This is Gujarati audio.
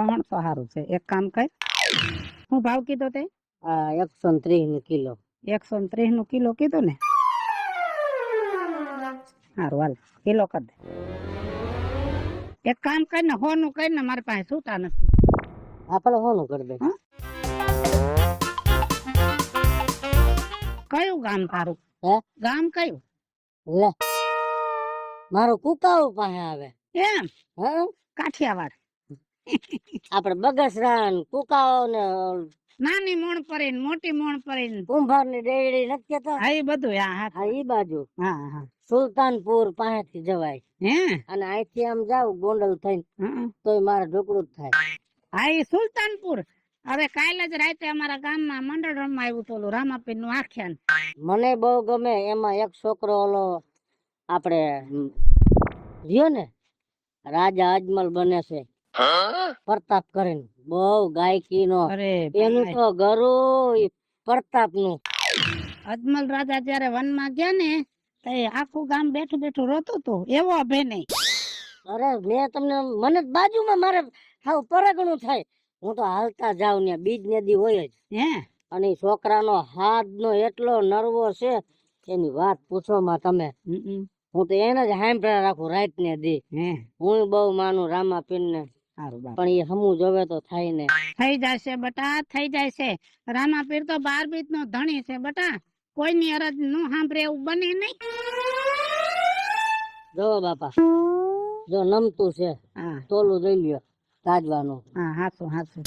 માણસો સારું છે. એક કામ કર, હું ભાવ કીધો તે? 130 કિલો. 130 નું કિલો કીધું ને? સારું હાલ, કિલો કર દે. એક કામ કર ને 100 નું કર ને, મારી પાસે છૂટા નથી. આપણે હોનું કરી દે. કયું ગામ તારું? હે? ગામ કયું? લે મારું કુકાવું પાસે આવે. એમ? હા, કાઠિયાવાડ. આપણે બગસરા ને કુકાઓ ને નાની મોણ પરી ને મોટી મોણ પરી ને કુંભાર ની ડેડી નથી કેતા? હા એ બધું. હા, ઈ બાજુ હા હા. સુલતાનપુર પાસેથી જવાય. હે? અને અહીંથી આમ જાવ ગોંડલ થઈને તોય મારે ઢોકળું જ થાય. હા એ સુલતાનપુર. હવે કાલે જ રાતે અમારા ગામમાં મંડળ રમવા આવ્યું હતું, ઓલું રામાપીર નું આખ્યાન. મને બહુ ગમે. એમાં એક છોકરો ઓલો આપણે રહ્યો ને રાજા અજમલ બને છે, પ્રતાપ કરીને, બહુ ગાયકી નો. અરે એનું તો ગરુ પ્રતાપ નું. અજમલ રાજા જયારે વનમાં ગયા ને, તો એ આખું ગામ બેઠું બેઠું રોતું હતું. એવો અભે નહીં. અરે મેં તમને, મને બાજુમાં મારે હાવ પરગણું થાય. હું તો હાલતા જાઉં ને બીજ નદી હોય જ. હે? અને ઈ છોકરાનો હાથ નો એટલો નર્વો છે, એની વાત પૂછો માં તમે. હું તો એને જ હાંભળા રાખું રાત ને દી. હું બહુ માનું રામાપીર ને. પણ એ હમું જોવે તો થાય ને. થઈ જશે બટા, થઈ જશે. રામાપીર તો 12 બીજ નો ધણી છે બટા. કોઈની અરજ નો સાંભળે એવું બને નહીં. જો બાપા, જો નમતું છે, તોલું લઈ લ્યો તાજવાનું. હા હાચું હાચું.